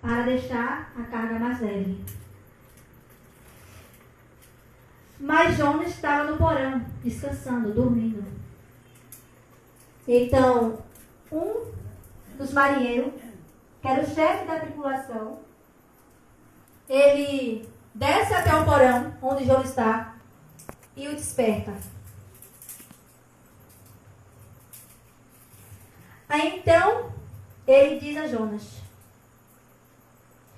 para deixar a carga mais leve. Mas Jonas estava no porão, descansando, dormindo. Então, um dos marinheiros, que era o chefe da tripulação, ele desce até o porão, onde Jonas está, e o desperta. Aí então, ele diz a Jonas: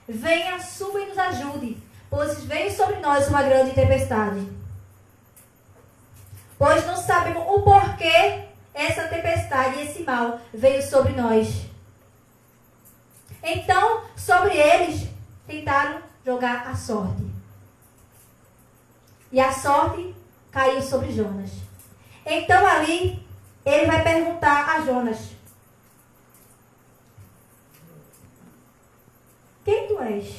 venha, suba e nos ajude, pois veio sobre nós uma grande tempestade. Pois não sabemos o porquê essa tempestade e esse mal veio sobre nós. Então, sobre eles, tentaram jogar a sorte. E a sorte caiu sobre Jonas. Então, ali, ele vai perguntar a Jonas: quem tu és?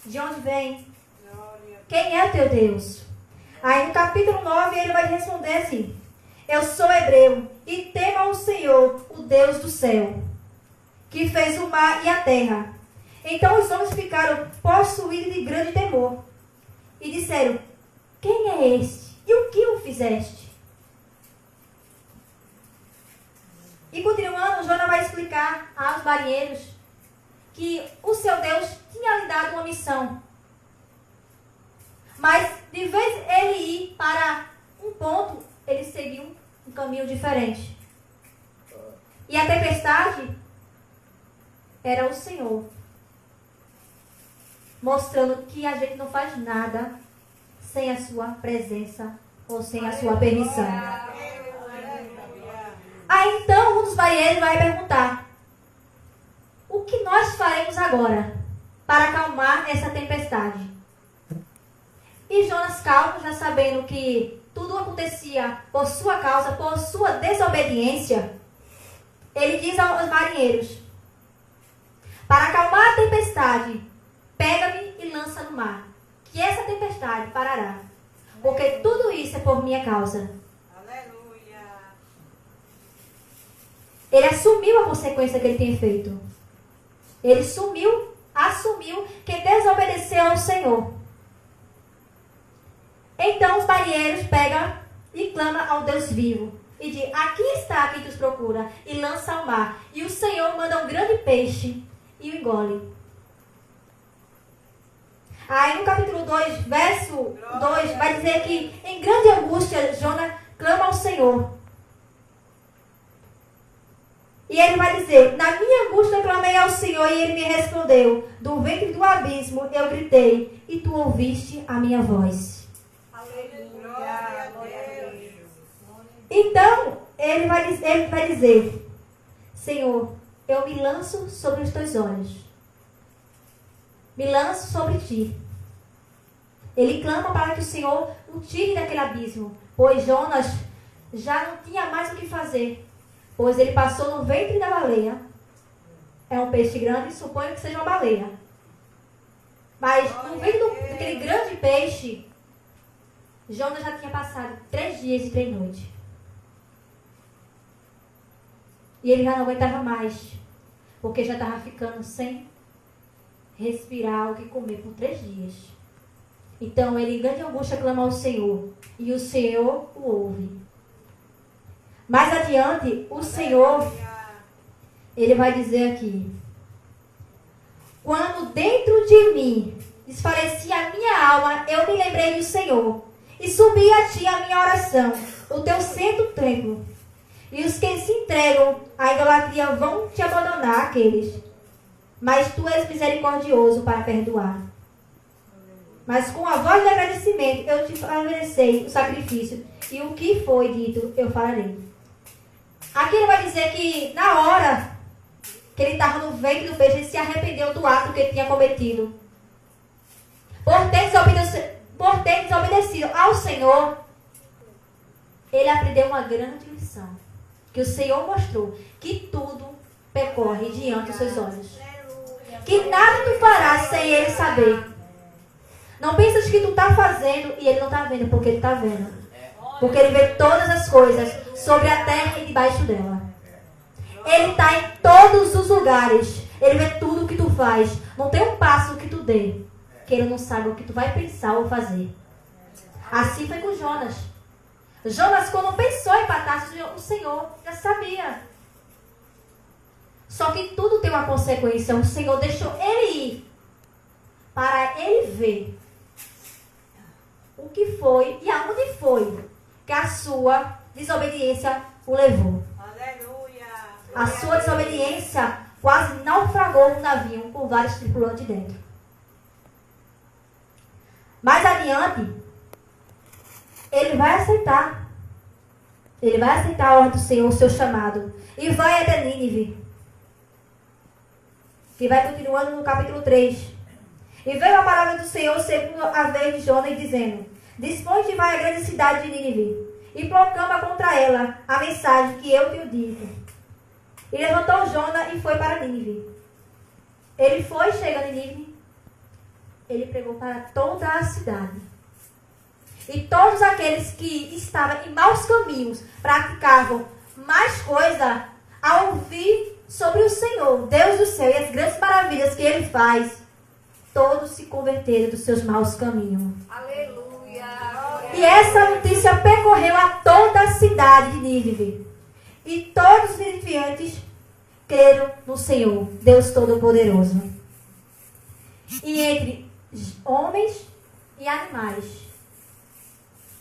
De onde vem? Quem é teu Deus? Aí no capítulo 9 ele vai responder assim: eu sou hebreu e temo ao Senhor, o Deus do céu, que fez o mar e a terra. Então os homens ficaram possuídos de grande temor e disseram: quem é este? E o que o fizeste? E continuando, Jonas vai explicar aos marinheiros que o seu Deus tinha lhe dado uma missão. Mas, de vez ele ir para um ponto, ele seguiu um caminho diferente. E a tempestade era o Senhor, mostrando que a gente não faz nada sem a sua presença ou sem a sua permissão. Aí então, um dos marinheiros vai perguntar: o que nós faremos agora para acalmar essa tempestade? E Jonas, calmo, já sabendo que tudo acontecia por sua causa, por sua desobediência, ele diz aos marinheiros: para acalmar a tempestade, pega-me e lança no mar, que essa tempestade parará, porque tudo isso é por minha causa. Aleluia. Ele assumiu a consequência que ele tinha feito. Ele assumiu que desobedeceu ao Senhor. Então os marinheiros pegam e clamam ao Deus vivo. E diz: aqui está quem os procura. E lança ao mar. E o Senhor manda um grande peixe e o engole. Aí no capítulo 2, verso 2, vai dizer que em grande angústia Jonas clama ao Senhor. E ele vai dizer: na minha angústia clamei ao Senhor e ele me respondeu. Do ventre do abismo eu gritei e tu ouviste a minha voz. Então, ele vai dizer: Senhor, eu me lanço sobre os teus olhos. Me lanço sobre ti. Ele clama para que o Senhor o tire daquele abismo, pois Jonas já não tinha mais o que fazer, pois ele passou no ventre da baleia. É um peixe grande, suponho que seja uma baleia. Mas no ventre daquele grande peixe, Jonas já tinha passado 3 dias e 3 noites. E ele já não aguentava mais, porque já estava ficando sem respirar o que comer por 3 dias. Então ele, em grande angústia, clama ao Senhor, e o Senhor o ouve. Mais adiante, o Senhor, ele vai dizer aqui: quando dentro de mim desfalecia a minha alma, eu me lembrei do Senhor, e subi a ti a minha oração, o teu santo templo. E os que se entregam à idolatria vão te abandonar, aqueles. Mas tu és misericordioso para perdoar. Mas com a voz de agradecimento eu te ofereci o sacrifício, e o que foi dito eu falarei. Aqui ele vai dizer que na hora que ele estava no ventre do peixe, ele se arrependeu do ato que ele tinha cometido. Por ter desobedecido ao Senhor, ele aprendeu uma grande lição. Que o Senhor mostrou que tudo percorre diante dos seus olhos. Que nada tu farás sem ele saber. Não pensas que tu está fazendo e ele não está vendo, porque ele está vendo. Porque ele vê todas as coisas sobre a terra e debaixo dela. Ele está em todos os lugares. Ele vê tudo que tu faz, não tem um passo que tu dê, que ele não saiba o que tu vai pensar ou fazer. Assim foi com Jonas. Jonas, quando pensou em matar, o Senhor já sabia. Só que tudo tem uma consequência. O Senhor deixou ele ir para ele ver o que foi e aonde foi que a sua desobediência o levou. Aleluia. A sua desobediência quase naufragou um navio com vários tripulantes dentro. Mais adiante, ele vai aceitar. Ele vai aceitar a ordem do Senhor, o seu chamado. E vai até Nínive. Que vai continuando no capítulo 3. E veio a palavra do Senhor segundo a vez de Jonas, dizendo: Dispõe-te e vai à grande cidade de Nínive, e proclama contra ela a mensagem que eu tenho dito. E levantou Jonas e foi para Nínive. Ele foi, chegando em Nínive, ele pregou para toda a cidade. E todos aqueles que estavam em maus caminhos praticavam mais coisa ao ouvir sobre o Senhor, Deus do céu, e as grandes maravilhas que ele faz, todos se converteram dos seus maus caminhos. Aleluia. E essa notícia percorreu a toda a cidade de Nínive. E todos os nineviantes creram no Senhor, Deus Todo-Poderoso. E entre homens e animais,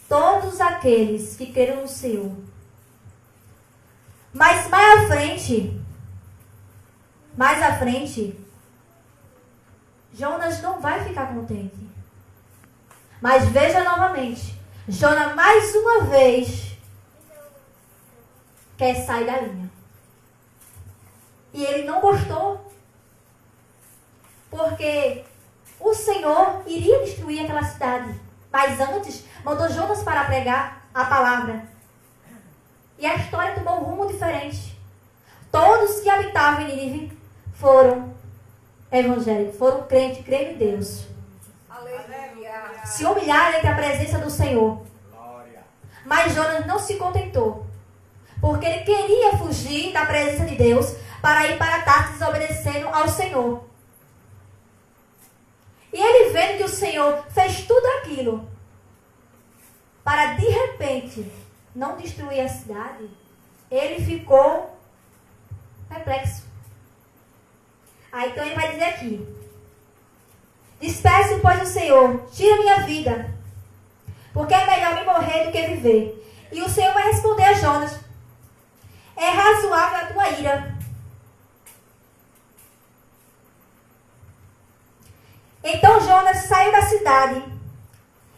todos aqueles que creram no Senhor. Mas mais à frente, Jonas não vai ficar contente. Mas veja novamente, Jonas mais uma vez quer sair da linha. E ele não gostou, porque o Senhor iria destruir aquela cidade. Mas antes, mandou Jonas para pregar a palavra. E a história tomou um rumo diferente. Todos que habitavam em Nínive foram evangélicos, foram crentes, creram em Deus. Aleluia. Se humilharam entre a presença do Senhor. Mas Jonas não se contentou, porque ele queria fugir da presença de Deus para ir para Tarsis desobedecendo ao Senhor. E ele vendo que o Senhor fez tudo aquilo para de repente não destruir a cidade, ele ficou perplexo. Aí então ele vai dizer aqui: Despeço, pois, o Senhor, tira minha vida, porque é melhor me morrer do que viver. E o Senhor vai responder a Jonas: É razoável a tua ira. Então Jonas saiu da cidade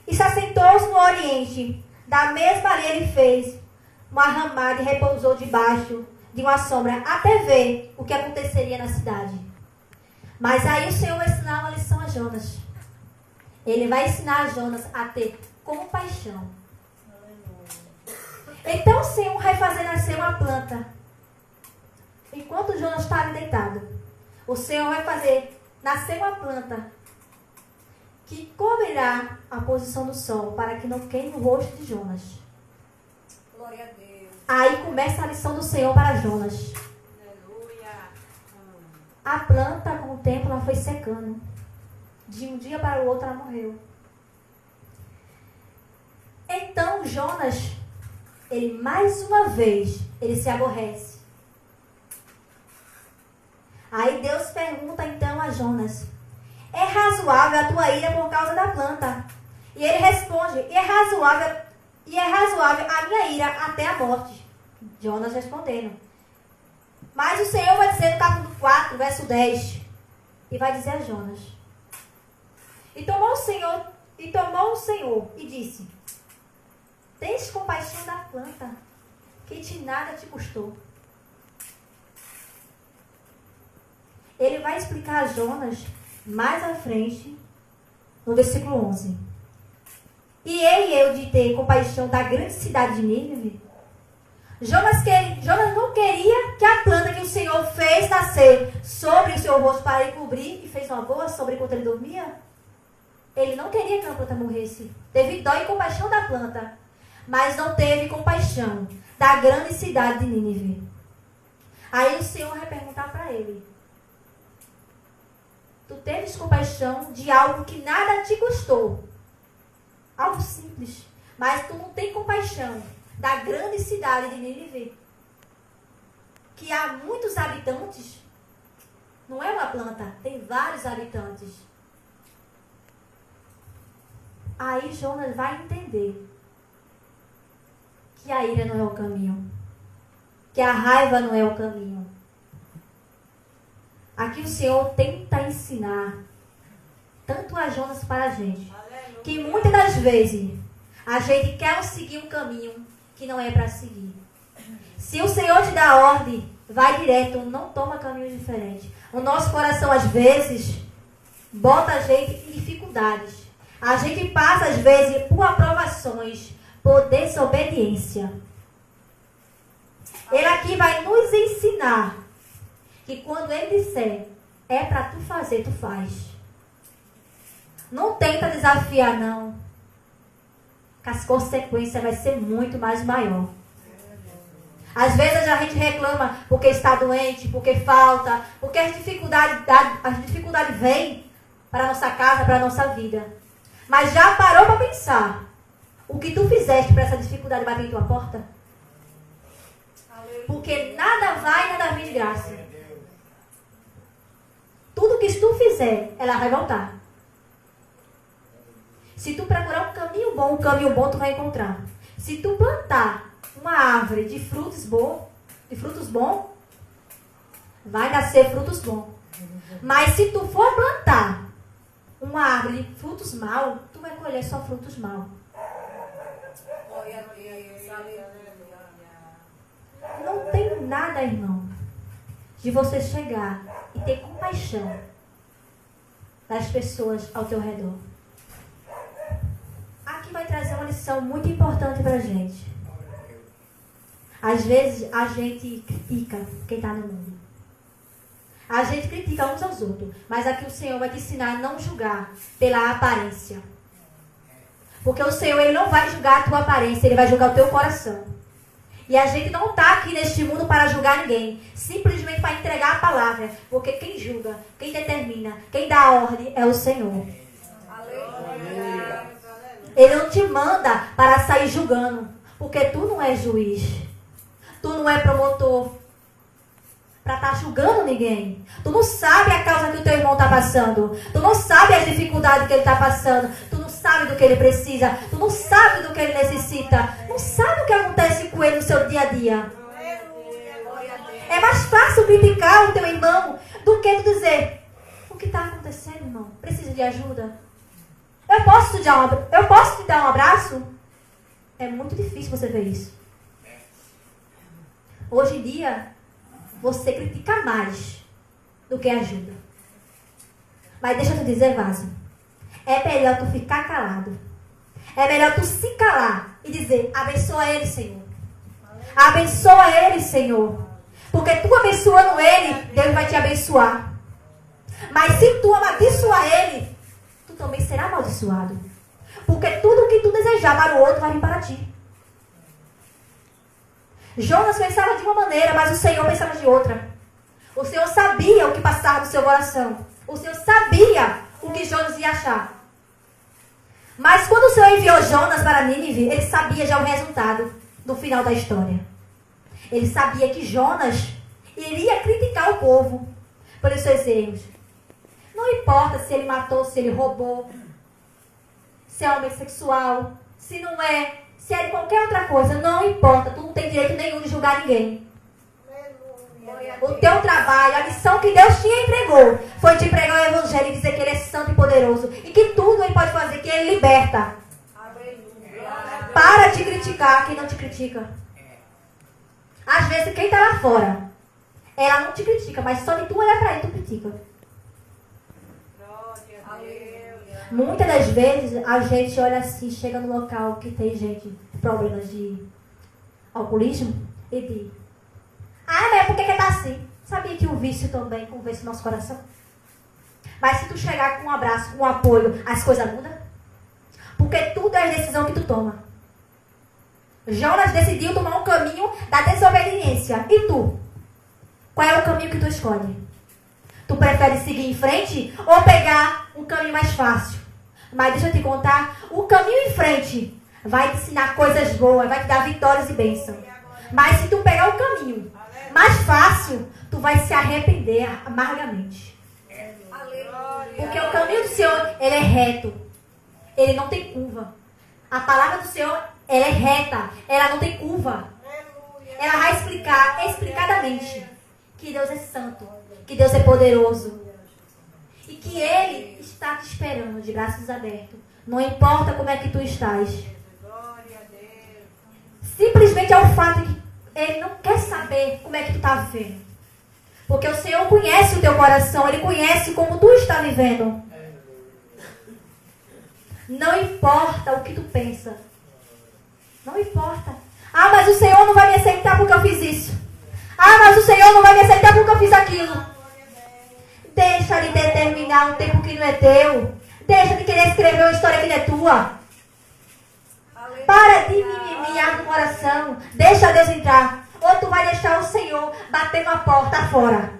e se assentou-se no oriente. Da mesma maneira ele fez uma ramada e repousou debaixo de uma sombra até ver o que aconteceria na cidade. Mas aí o Senhor vai ensinar uma lição a Jonas. Ele vai ensinar a Jonas a ter compaixão. Então o Senhor vai fazer nascer uma planta. Enquanto Jonas estava deitado, o Senhor vai fazer nascer uma planta que cobrirá a posição do sol para que não queime o rosto de Jonas. Glória a Deus. Aí começa a lição do Senhor para Jonas. Aleluia. A planta, com o tempo, ela foi secando. De um dia para o outro, ela morreu. Então, Jonas, ele mais uma vez, ele se aborrece. Aí Deus pergunta então a Jonas: É razoável a tua ira por causa da planta? E ele responde: E é razoável a minha ira até a morte. Jonas respondendo. Mas o Senhor vai dizer no capítulo 4, verso 10, e vai dizer a Jonas: E tomou o Senhor e disse: Tens compaixão da planta, que de nada te custou. Ele vai explicar a Jonas mais à frente, no versículo 11. E eu de ter compaixão da grande cidade de Nínive? Jonas não queria que a planta que o Senhor fez nascer sobre o seu rosto para ele cobrir, e fez uma boa sombra enquanto ele dormia. Ele não queria que a planta morresse. Teve dó e compaixão da planta, mas não teve compaixão da grande cidade de Nínive. Aí o Senhor vai perguntar para ele: Tu teves compaixão de algo que nada te custou. Algo simples. Mas tu não tem compaixão da grande cidade de Nínive, que há muitos habitantes. Não é uma planta, tem vários habitantes. Aí Jonas vai entender que a ira não é o caminho, que a raiva não é o caminho. Aqui o Senhor tenta ensinar tanto a Jonas para a gente, que muitas das vezes a gente quer seguir um caminho que não é para seguir. Se o Senhor te dá ordem, vai direto, não toma caminho diferente. O nosso coração às vezes bota a gente em dificuldades. A gente passa às vezes por aprovações, por desobediência. Ele aqui vai nos ensinar que quando ele disser é para tu fazer, tu faz. Não tenta desafiar, não. Que as consequências vai ser muito mais maior. Às vezes a gente reclama porque está doente, porque falta, porque as dificuldades vêm para a nossa casa, para a nossa vida. Mas já parou para pensar o que tu fizeste para essa dificuldade bater em tua porta? Porque nada vai, nada vem de graça. Tudo que tu fizer, ela vai voltar. Se tu procurar um caminho bom tu vai encontrar. Se tu plantar uma árvore de frutos bons, vai nascer frutos bons. Mas se tu for plantar uma árvore de frutos maus, tu vai colher só frutos maus. Não tem nada, irmão, de você chegar e ter compaixão das pessoas ao teu redor. Aqui vai trazer uma lição muito importante pra gente. Às vezes a gente critica quem está no mundo. A gente critica uns aos outros. Mas aqui o Senhor vai te ensinar a não julgar pela aparência. Porque o Senhor ele não vai julgar a tua aparência, Ele vai julgar o teu coração. E a gente não está aqui neste mundo para julgar ninguém. Simplesmente para entregar a palavra. Porque quem julga, quem determina, quem dá a ordem é o Senhor. Ele não te manda para sair julgando. Porque tu não és juiz. Tu não é promotor para estar julgando ninguém. Tu não sabe a causa que o teu irmão está passando. Tu não sabe as dificuldades que ele está passando. Tu não sabe do que ele precisa. Tu não sabe do que ele necessita. Não sabe o que acontece com ele no seu dia a dia. É mais fácil criticar o teu irmão do que tu dizer: o que está acontecendo, irmão? Precisa de ajuda? Eu posso te dar um abraço? É muito difícil você ver isso. Hoje em dia, você critica mais do que ajuda. Mas deixa eu te dizer, Vaso. É melhor tu ficar calado. É melhor tu se calar e dizer: abençoa ele, Senhor. Abençoa ele, Senhor. Porque tu abençoando ele, Deus vai te abençoar. Mas se tu amaldiçoar ele, tu também será amaldiçoado. Porque tudo que tu desejar para o outro vai vir para ti. Jonas pensava de uma maneira, mas o Senhor pensava de outra. O Senhor sabia o que passava no seu coração. O Senhor sabia o que Jonas ia achar. Mas quando o Senhor enviou Jonas para Nínive, ele sabia já o resultado do final da história. Ele sabia que Jonas iria criticar o povo pelos seus erros. Não importa se ele matou, se ele roubou, se é homossexual, se não é, se é de qualquer outra coisa, não importa. Tu não tem direito nenhum de julgar ninguém. O teu trabalho, a missão que Deus te entregou, foi te pregar o Evangelho e dizer que Ele é santo e poderoso. E que tudo Ele pode fazer, que Ele liberta. Para de criticar quem não te critica. Às vezes quem está lá fora, ela não te critica, mas só de tu olhar para ele, tu critica. Muitas das vezes a gente olha assim, chega no local que tem gente com problemas de alcoolismo e diz: mas por que tá assim? Sabia que o vício também convence o nosso coração? Mas se tu chegar com um abraço, com um apoio, as coisas mudam? Porque tudo é a decisão que tu toma. Jonas decidiu tomar um caminho da desobediência. E tu? Qual é o caminho que tu escolhe? Tu prefere seguir em frente ou pegar um caminho mais fácil? Mas deixa eu te contar, o caminho em frente vai te ensinar coisas boas, vai te dar vitórias e bênçãos. Mas se tu pegar o caminho mais fácil, tu vai se arrepender amargamente. Porque o caminho do Senhor, ele é reto. Ele não tem curva. A palavra do Senhor, ela é reta. Ela não tem curva. Ela vai explicar explicadamente que Deus é santo, que Deus é poderoso e que Ele está te esperando de braços abertos. Não importa como é que tu estás. Simplesmente é o fato de que Ele não quer saber como é que tu está vivendo. Porque o Senhor conhece o teu coração, Ele conhece como tu está vivendo. Não importa o que tu pensa. Não importa. Ah, mas o Senhor não vai me aceitar porque eu fiz isso. Ah, mas o Senhor não vai me aceitar porque eu fiz aquilo. Deixa de determinar um tempo que não é teu. Deixa de querer escrever uma história que não é tua. Para de mimimi, abre o coração. Deixa Deus entrar. Ou tu vai deixar o Senhor bater na porta fora.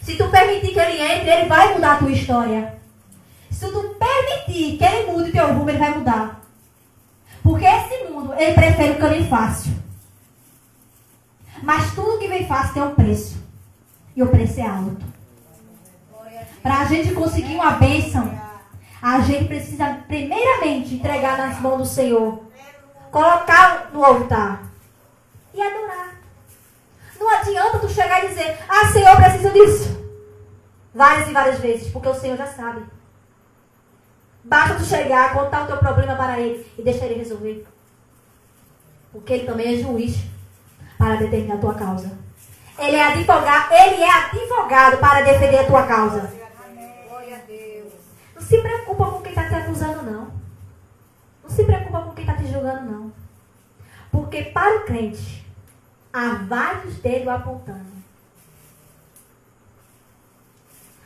Se tu permitir que Ele entre, Ele vai mudar a tua história. Se tu permitir que Ele mude o teu rumo, Ele vai mudar. Porque esse mundo, ele prefere o caminho fácil. Mas tudo que vem fácil tem um preço. E o preço é alto. Para a gente conseguir uma bênção, a gente precisa primeiramente entregar nas mãos do Senhor. Colocar no altar. E adorar. Não adianta tu chegar e dizer, ah, Senhor, eu preciso disso. Várias e várias vezes, porque o Senhor já sabe. Basta tu chegar, contar o teu problema para Ele e deixar Ele resolver. Porque Ele também é juiz para determinar a tua causa. Ele é advogado para defender a tua causa. Não se preocupa com quem está te acusando, não. Não se preocupa com quem está te julgando, não. Porque para o crente, há vários dedos apontando.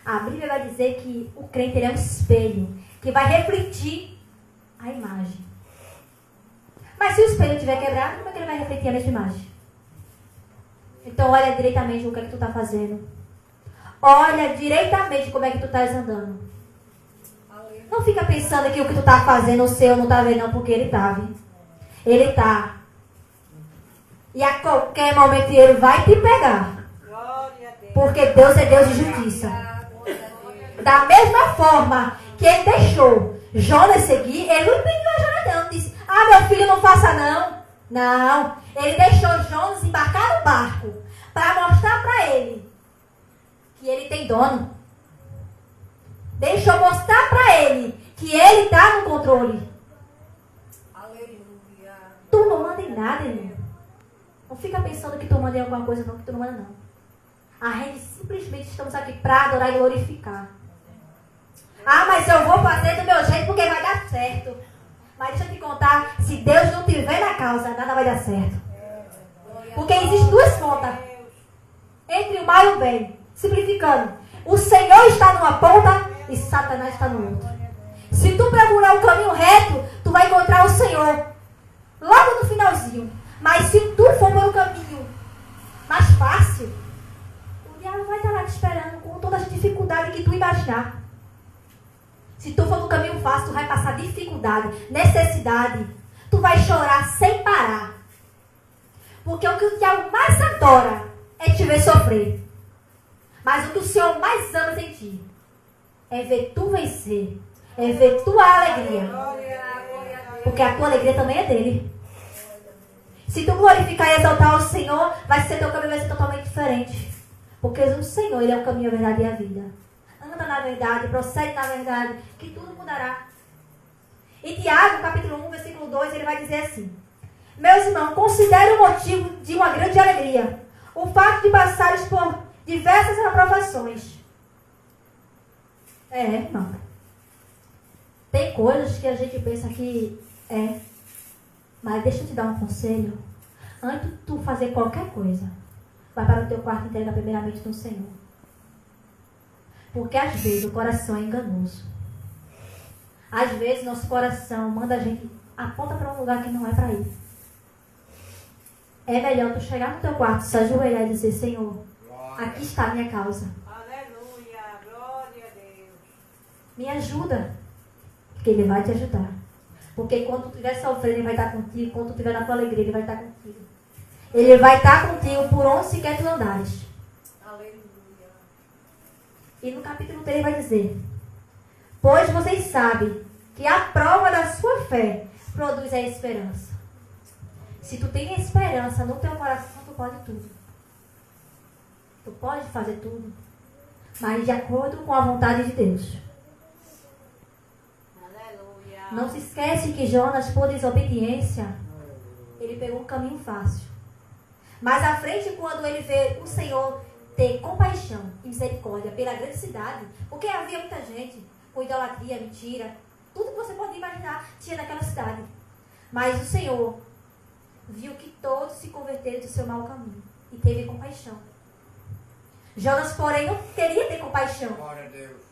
A Bíblia vai dizer que o crente ele é um espelho que vai refletir a imagem. Mas se o espelho estiver quebrado, como é que ele vai refletir a mesma imagem? Então olha direitamente o que é que tu está fazendo. Olha direitamente como é que tu estás andando. Não fica pensando que o que tu está fazendo, o Senhor não está vendo, não, porque Ele está, viu? Ele está. E a qualquer momento Ele vai te pegar. Porque Deus é Deus de justiça. Da mesma forma que Ele deixou Jonas seguir, Ele não impediu a Jonas, não. Disse, ah, meu filho, não faça não. Não. Ele deixou Jonas embarcar no barco para mostrar para ele que ele tem dono. Deixou mostrar para ele que ele está no controle. Aleluia. Tu não manda em nada, irmão. Não fica pensando que tu manda em alguma coisa, não, que tu não manda, não. A gente simplesmente estamos aqui para adorar e glorificar. Ah, mas eu vou fazer do meu jeito porque vai dar certo. Mas deixa eu te contar, se Deus não tiver na causa, nada vai dar certo. Porque existem duas pontas. Entre o mal e o bem. Simplificando. O Senhor está numa ponta e Satanás está no outro. Se tu procurar o caminho reto, tu vai encontrar o Senhor. Logo no finalzinho. Mas se tu for pelo caminho mais fácil, o diabo vai estar lá te esperando com todas as dificuldades que tu imaginar. Se tu for no caminho fácil, tu vai passar dificuldade, necessidade. Tu vai chorar sem parar. Porque o que o diabo mais adora é te ver sofrer. Mas o que o Senhor mais ama em ti é ver tu vencer. É ver tua alegria. Porque a tua alegria também é dele. Se tu glorificar e exaltar o Senhor, vai ser teu caminho vai ser totalmente diferente. Porque o Senhor, Ele é o caminho, a verdade e a vida. Anda na verdade, procede na verdade, que tudo mudará. Em Tiago, capítulo 1, versículo 2, ele vai dizer assim: meus irmãos, considere o motivo de uma grande alegria o fato de passares por diversas aprovações. Irmão. Tem coisas que a gente pensa que mas deixa eu te dar um conselho. Antes de tu fazer qualquer coisa, vai para o teu quarto e entrega primeiramente no Senhor. Porque às vezes o coração é enganoso. Às vezes nosso coração manda a gente aponta para um lugar que não é para ir. É melhor tu chegar no teu quarto, se ajoelhar e dizer: Senhor, aqui está a minha causa. Me ajuda. Porque Ele vai te ajudar. Porque quando tu estiver sofrendo, Ele vai estar contigo. Quando tu estiver na tua alegria, Ele vai estar contigo. Ele vai estar contigo por onde se quer tu andares. Aleluia. E no capítulo 3 vai dizer: pois vocês sabem que a prova da sua fé produz a esperança. Se tu tem esperança no teu coração, tu pode tudo. Tu pode fazer tudo. Mas de acordo com a vontade de Deus. Aleluia. Não se esquece que Jonas, por desobediência, ele pegou um caminho fácil. Mas à frente, quando ele vê o Senhor ter compaixão e misericórdia pela grande cidade, porque havia muita gente com idolatria, mentira, tudo que você pode imaginar tinha naquela cidade. Mas o Senhor viu que todos se converteram do seu mau caminho e teve compaixão. Jonas, porém, não queria ter compaixão. Glória a Deus.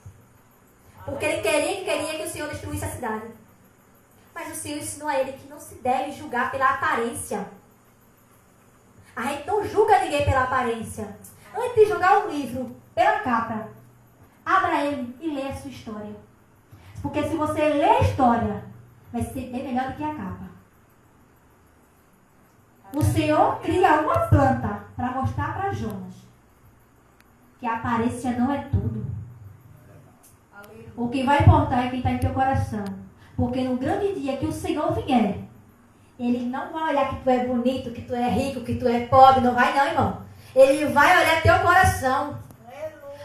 Porque ele queria que o Senhor destruísse a cidade. Mas o Senhor ensinou a ele que não se deve julgar pela aparência. A gente não julga ninguém pela aparência. Antes de julgar um livro pela capa, abra ele e lê a sua história. Porque se você lê a história, vai ser bem melhor do que a capa. O Senhor cria uma planta para mostrar para Jonas que a aparência não é tudo. O que vai importar é quem está em teu coração. Porque no grande dia que o Senhor vier, Ele não vai olhar que tu é bonito, que tu é rico, que tu é pobre. Não vai não, irmão. Ele vai olhar teu coração.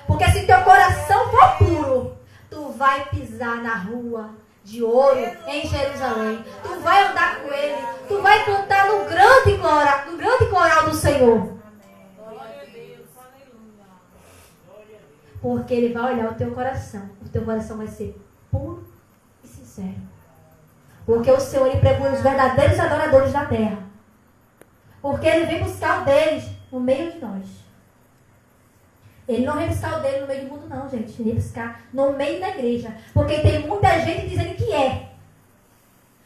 Porque se teu coração for puro, tu vai pisar na rua de ouro em Jerusalém. Tu vai andar com Ele. Tu vai cantar no grande coral do Senhor. Porque Ele vai olhar o teu coração. O teu coração vai ser puro e sincero. Porque o Senhor, Ele procura os verdadeiros adoradores da terra. Porque Ele vem buscar o deles no meio de nós. Ele não vem buscar o dele no meio do mundo, não, gente. Ele vem buscar no meio da igreja. Porque tem muita gente dizendo que é.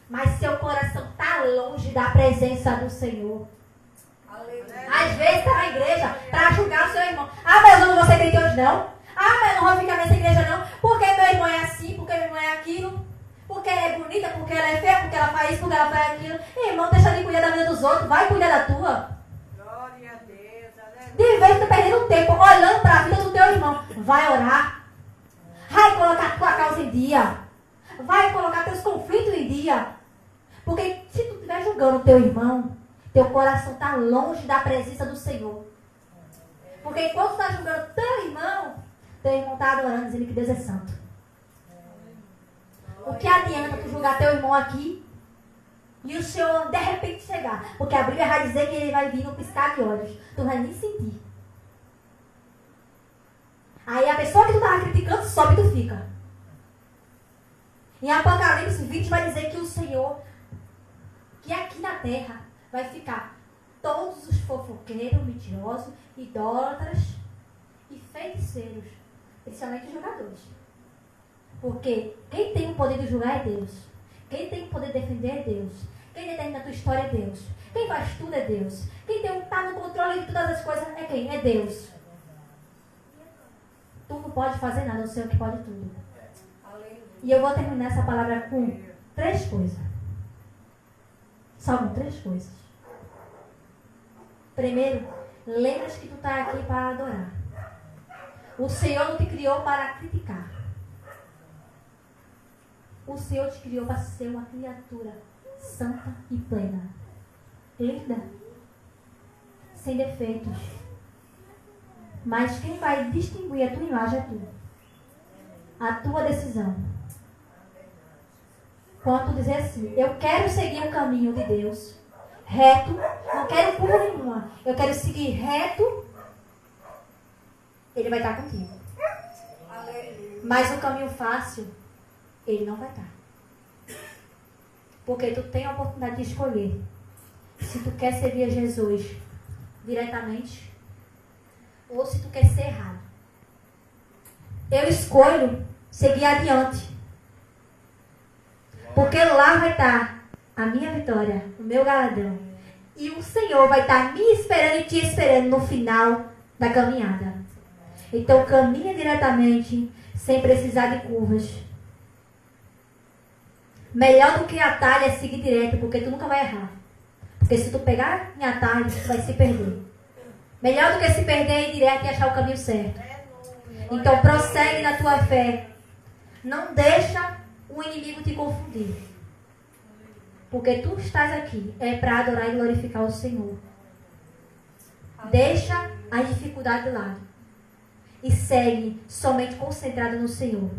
Mas seu coração está longe da presença do Senhor. Às vezes está na igreja para julgar o seu irmão. Ah, mas eu não vou ser crente hoje, não. Ah, mas eu não vou ficar nessa igreja, não. Porque meu irmão é assim, porque meu irmão é aquilo. Porque ela é bonita, porque ela é feia, porque ela faz isso, porque ela faz aquilo. Irmão, deixa de cuidar da vida dos outros. Vai cuidar da tua. Glória a Deus. Aleluia. De vez em quando perdendo tempo olhando para a vida do teu irmão. Vai orar. Vai colocar tua causa em dia. Vai colocar teus conflitos em dia. Porque se tu estiver julgando o teu irmão, teu coração está longe da presença do Senhor. Porque enquanto tu está julgando teu irmão está adorando, dizendo que Deus é santo. O que adianta tu julgar teu irmão aqui e o Senhor de repente chegar? Porque a Bíblia vai dizer que ele vai vir no piscar de olhos. Tu vai nem sentir. Aí a pessoa que tu estava criticando sobe e tu fica. Em Apocalipse 20 vai dizer que o Senhor, que aqui na terra vai ficar todos os fofoqueiros, mentirosos, idólatras e feiticeiros, principalmente os jogadores. Porque quem tem o poder de julgar é Deus. Quem tem o poder de defender é Deus. Quem determina a tua história é Deus. Quem faz tudo é Deus. Quem está no controle de todas as coisas é quem? É Deus. Tu não pode fazer nada, o Senhor que pode tudo. E eu vou terminar essa palavra com 3 coisas. Só com 3 coisas. Primeiro, lembra-te que tu está aqui para adorar. O Senhor não te criou para criticar. O Senhor te criou para ser uma criatura santa e plena. Linda. Sem defeitos. Mas quem vai distinguir a tua imagem é tu. A tua decisão. Quando tu dizer assim, eu quero seguir o caminho de Deus, reto, não quero curva nenhuma, eu quero seguir reto, Ele vai estar contigo. Mas o caminho fácil, Ele não vai estar. Porque tu tem a oportunidade de escolher se tu quer servir a Jesus diretamente ou se tu quer ser errado. Eu escolho seguir adiante. Porque lá vai estar a minha vitória, o meu galardão. E o Senhor vai estar me esperando e te esperando no final da caminhada. Então caminha diretamente, sem precisar de curvas. Melhor do que atalho é seguir direto, porque tu nunca vai errar. Porque se tu pegar em atalho, tu vai se perder. Melhor do que se perder é ir direto e achar o caminho certo. Então prossegue na tua fé. Não deixa o inimigo te confundir. Porque tu estás aqui é para adorar e glorificar o Senhor. Deixa as dificuldades de lado. E segue somente concentrado no Senhor.